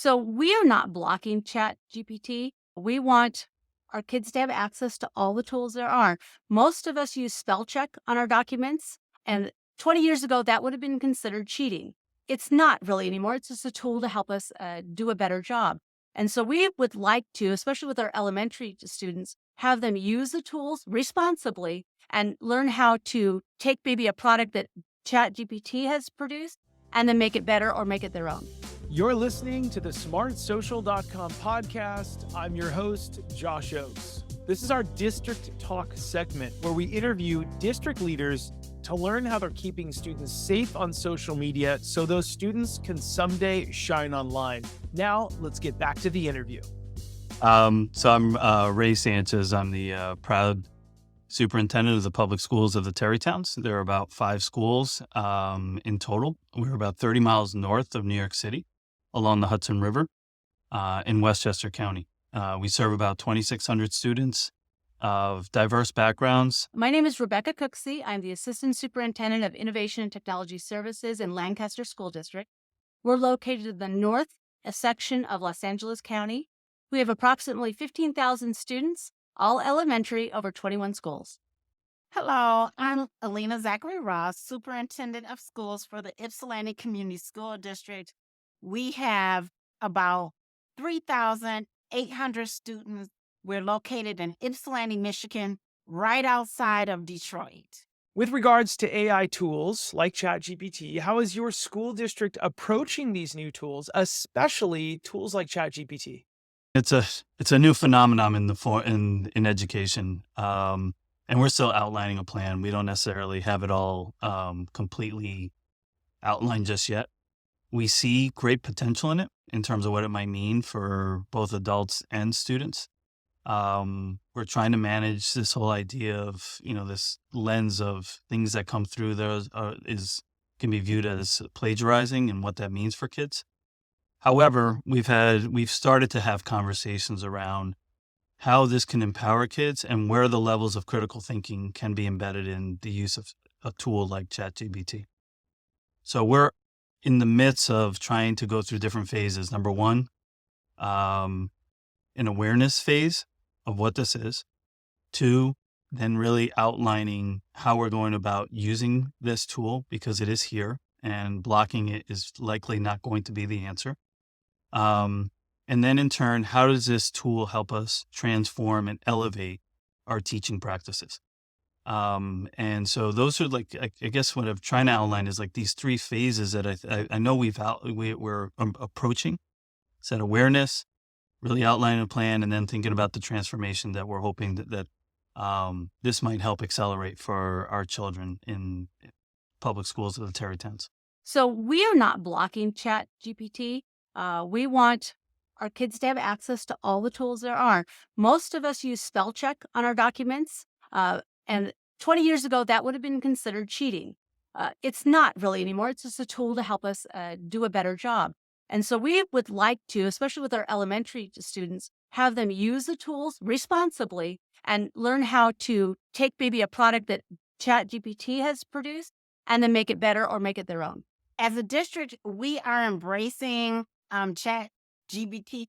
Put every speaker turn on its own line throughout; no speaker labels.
So we are not blocking Chat GPT. We want our kids to have access to all the tools there are. Most of us use spell check on our documents, and 20 years ago, that would have been considered cheating. It's not really anymore. It's just a tool to help us do a better job. And so we would like to, especially with our elementary students, have them use the tools responsibly and learn how to take maybe a product that Chat GPT has produced and then make it better or make it their own.
You're listening to the smartsocial.com podcast. I'm your host, Josh Ochs. This is our District Talk segment where we interview district leaders to learn how they're keeping students safe on social media so those students can someday shine online. Now, let's get back to the interview.
So I'm Ray Sanchez. I'm the proud superintendent of the public schools of the Tarrytowns. There are about 5 schools in total. We're about 30 miles north of New York City along the Hudson River in Westchester County. We serve about 2,600 students of diverse backgrounds.
My name is Rebecca Cooksey. I'm the Assistant Superintendent of Innovation and Technology Services in Lancaster School District. We're located in the north section of Los Angeles County. We have approximately 15,000 students, all elementary, over 21 schools.
Hello, I'm Alena Zachery-Ross, Superintendent of Schools for the Ypsilanti Community School District. We have about 3,800 students. We're located in Ypsilanti, Michigan, right outside of Detroit.
With regards to AI tools like Chat GPT, how is your school district approaching these new tools, especially tools like Chat GPT?
It's a new phenomenon in education, and we're still outlining a plan. We don't necessarily have it all completely outlined just yet. We see great potential in it in terms of what it might mean for both adults and students. We're trying to manage this whole idea of, this lens of things that come through there can be viewed as plagiarizing and what that means for kids. However, we've started to have conversations around how this can empower kids and where the levels of critical thinking can be embedded in the use of a tool like ChatGPT. So we're in the midst of trying to go through different phases. Number one, an awareness phase of what this is. 2, then really outlining how we're going about using this tool because it is here and blocking it is likely not going to be the answer. And then in turn, how does this tool help us transform and elevate our teaching practices? And so those are I guess what I'm trying to outline is these 3 phases that I know we're approaching. Set awareness, really outlining a plan, and then thinking about the transformation that we're hoping that this might help accelerate for our children in public schools of the Tarrytowns.
So we are not blocking Chat GPT. We want our kids to have access to all the tools there are. Most of us use spell check on our documents, and 20 years ago, that would have been considered cheating. It's not really anymore. It's just a tool to help us do a better job. And so we would like to, especially with our elementary students, have them use the tools responsibly and learn how to take maybe a product that Chat GPT has produced and then make it better or make it their own.
As a district, we are embracing Chat GPT.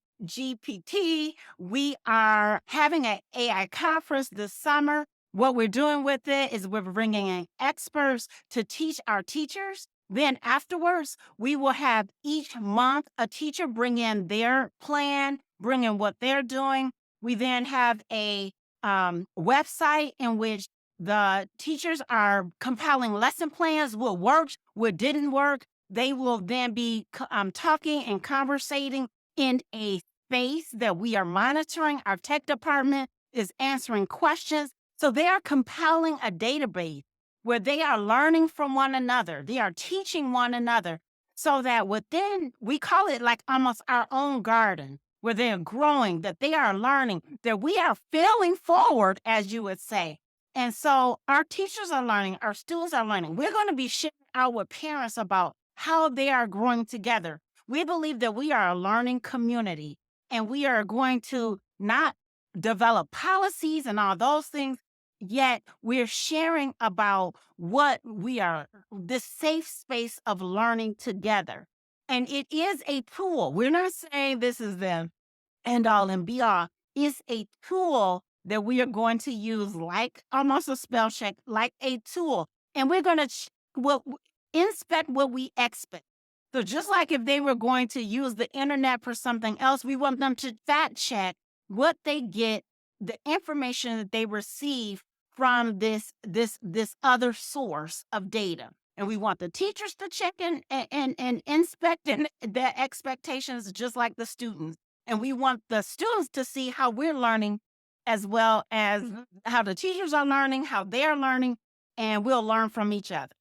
We are having an AI conference this summer. What we're doing with it is we're bringing in experts to teach our teachers. Then afterwards, we will have each month a teacher bring in their plan, bring in what they're doing. We then have a website in which the teachers are compiling lesson plans, what worked, what didn't work. They will then be talking and conversating in a space that we are monitoring. Our tech department is answering questions. So they are compiling a database where they are learning from one another. They are teaching one another so that within, we call it like almost our own garden, where they're growing, that they are learning, that we are failing forward, as you would say. And so our teachers are learning, our students are learning. We're going to be sharing out with parents about how they are growing together. We believe that we are a learning community, and we are going to not develop policies and all those things, yet we're sharing about what we are, this safe space of learning together. And it is a tool. We're not saying this is the end all and be all. It's a tool that we are going to use like almost a spell check, like a tool. And we're going to inspect what we expect. So just like if they were going to use the internet for something else, we want them to fact check what they get, the information that they receive from this other source of data. And we want the teachers to check and inspect their expectations just like the students. And we want the students to see how we're learning as well as how the teachers are learning, how they're learning, and we'll learn from each other,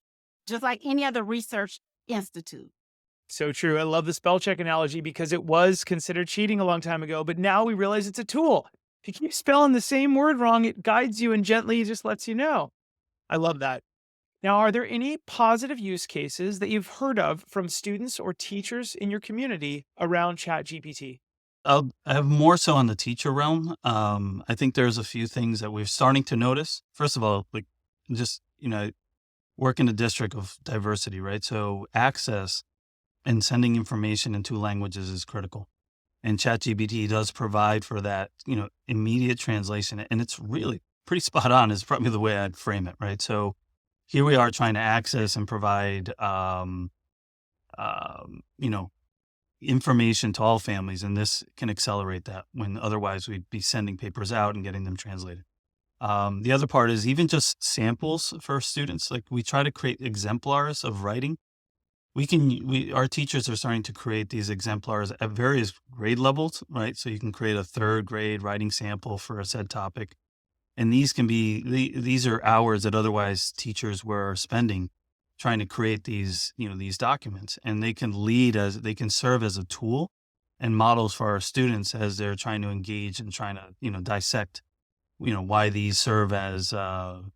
just like any other research institute.
So true. I love the spell check analogy because it was considered cheating a long time ago, but now we realize it's a tool. If you keep spelling the same word wrong, it guides you and gently just lets you know. I love that. Now, are there any positive use cases that you've heard of from students or teachers in your community around Chat GPT?
I have more so on the teacher realm. I think there's a few things that we're starting to notice. First of all, like just, work in a district of diversity, right? So access and sending information in two languages is critical. And ChatGPT does provide for that, immediate translation. And it's really pretty spot on is probably the way I'd frame it, right? So here we are trying to access and provide, information to all families. And this can accelerate that when otherwise we'd be sending papers out and getting them translated. The other part is even just samples for students. Like we try to create exemplars of writing. Our teachers are starting to create these exemplars at various grade levels, right? So you can create a third grade writing sample for a said topic. And these are hours that otherwise teachers were spending trying to create these documents, and they can serve as a tool and models for our students as they're trying to engage and trying to, dissect, why these serve as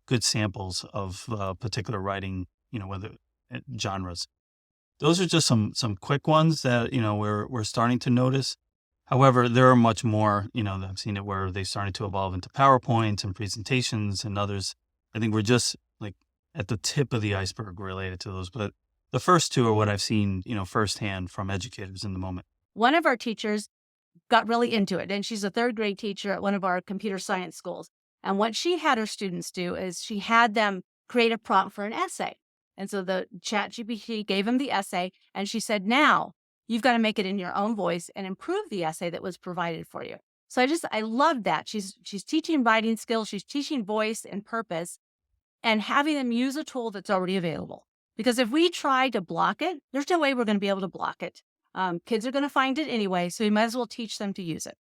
good samples of particular writing, whether genres. Those are just some quick ones that, we're starting to notice. However, there are much more, that I've seen it where they started to evolve into PowerPoints and presentations and others. I think we're just like at the tip of the iceberg related to those. But the first two are what I've seen, firsthand from educators in the moment.
One of our teachers got really into it, and she's a third grade teacher at one of our computer science schools. And what she had her students do is she had them create a prompt for an essay. And so the Chat GPT gave them the essay, and she said, now you've got to make it in your own voice and improve the essay that was provided for you. So I love that. She's teaching writing skills, she's teaching voice and purpose, and having them use a tool that's already available. Because if we try to block it, there's no way we're going to be able to block it. Kids are going to find it anyway, so we might as well teach them to use it.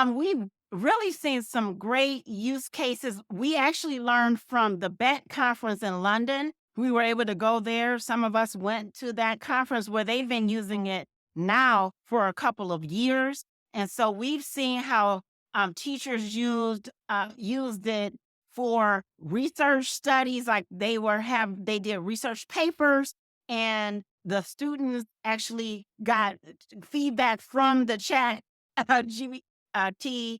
We've really seen some great use cases. We actually learned from the BET conference in London. We were able to go there. Some of us went to that conference where they've been using it now for a couple of years. And so we've seen how teachers used it for research studies, like they did research papers, and the students actually got feedback from the Chat GPT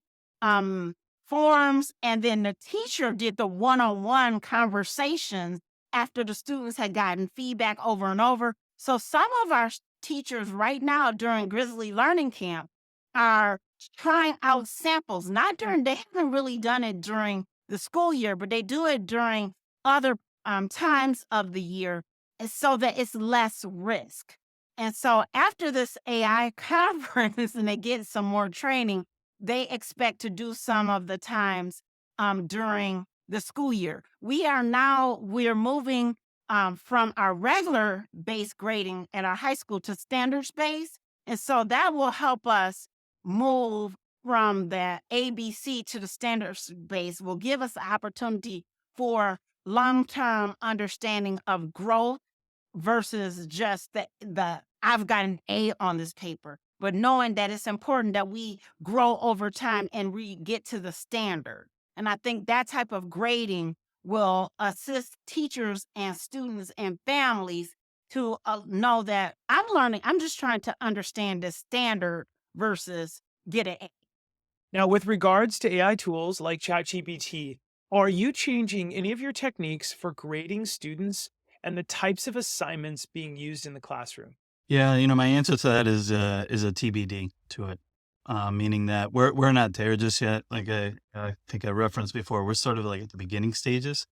forums, and then the teacher did the one-on-one conversations after the students had gotten feedback over and over. So some of our teachers right now during Grizzly Learning Camp are trying out samples. They haven't really done it during the school year, but they do it during other times of the year so that it's less risk. And so after this AI conference and they get some more training, they expect to do some of the times during the school year. We're moving from our regular base grading at our high school to standards based. And so that will help us move from the ABC to the standards base, will give us the opportunity for long-term understanding of growth versus just the I've got an A on this paper, but knowing that it's important that we grow over time and we get to the standard. And I think that type of grading will assist teachers and students and families to know that I'm just trying to understand the standard versus get an A.
Now, with regards to AI tools like ChatGPT, are you changing any of your techniques for grading students and the types of assignments being used in the classroom?
Yeah, my answer to that is a TBD to it, meaning that we're not there just yet. Like I think I referenced before, we're sort of like at the beginning stages,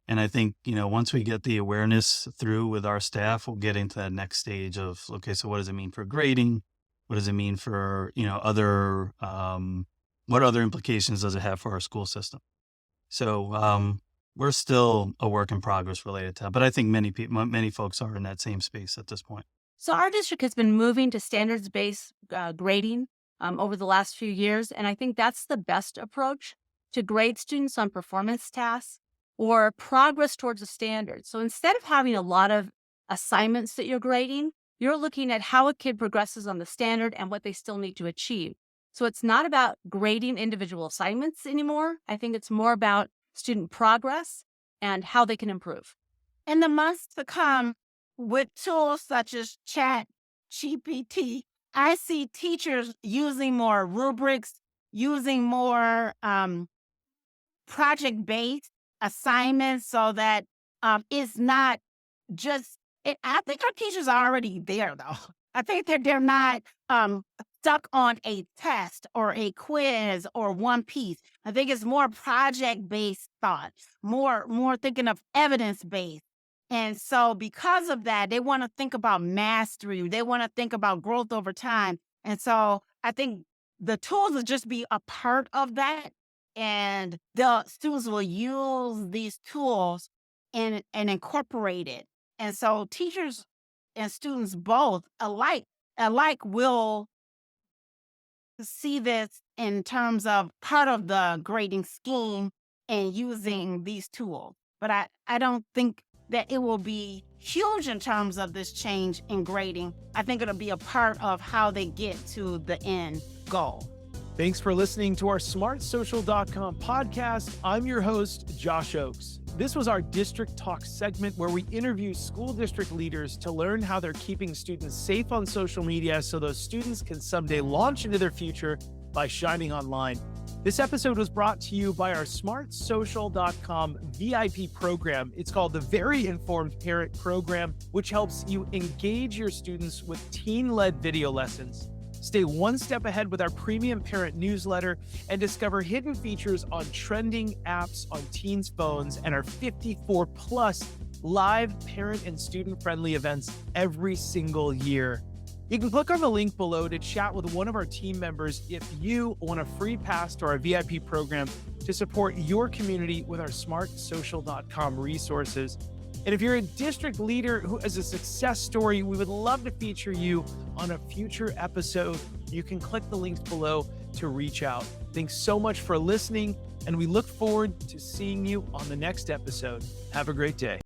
and I think once we get the awareness through with our staff, we'll get into that next stage of okay, so what does it mean for grading? What does it mean for other what other implications does it have for our school system? So we're still a work in progress related to that, but I think many folks are in that same space at this point.
So our district has been moving to standards-based grading over the last few years, and I think that's the best approach to grade students on performance tasks or progress towards a standard. So instead of having a lot of assignments that you're grading, you're looking at how a kid progresses on the standard and what they still need to achieve. So it's not about grading individual assignments anymore. I think it's more about student progress and how they can improve.
In the months to come, with tools such as Chat GPT, I see teachers using more rubrics, using more project-based assignments so that it's not just I think our teachers are already there, though. I think that they're not stuck on a test or a quiz or one piece. I think it's more project-based thought, more thinking of evidence-based. And so because of that, they want to think about mastery. They want to think about growth over time. And so I think the tools will just be a part of that. And the students will use these tools and incorporate it. And so teachers and students both alike will see this in terms of part of the grading scheme and using these tools. But I don't think that it will be huge in terms of this change in grading. I think it'll be a part of how they get to the end goal.
Thanks for listening to our smartsocial.com podcast. I'm your host, Josh Ochs. This was our District Talk segment where we interview school district leaders to learn how they're keeping students safe on social media so those students can someday launch into their future by shining online. This episode was brought to you by our smartsocial.com VIP program. It's called the Very Informed Parent Program, which helps you engage your students with teen-led video lessons. Stay one step ahead with our premium parent newsletter and discover hidden features on trending apps on teens' phones and our 54 plus live parent and student-friendly events every single year. You can click on the link below to chat with one of our team members if you want a free pass to our VIP program to support your community with our smartsocial.com resources. And if you're a district leader who has a success story, we would love to feature you on a future episode. You can click the links below to reach out. Thanks so much for listening, and we look forward to seeing you on the next episode. Have a great day.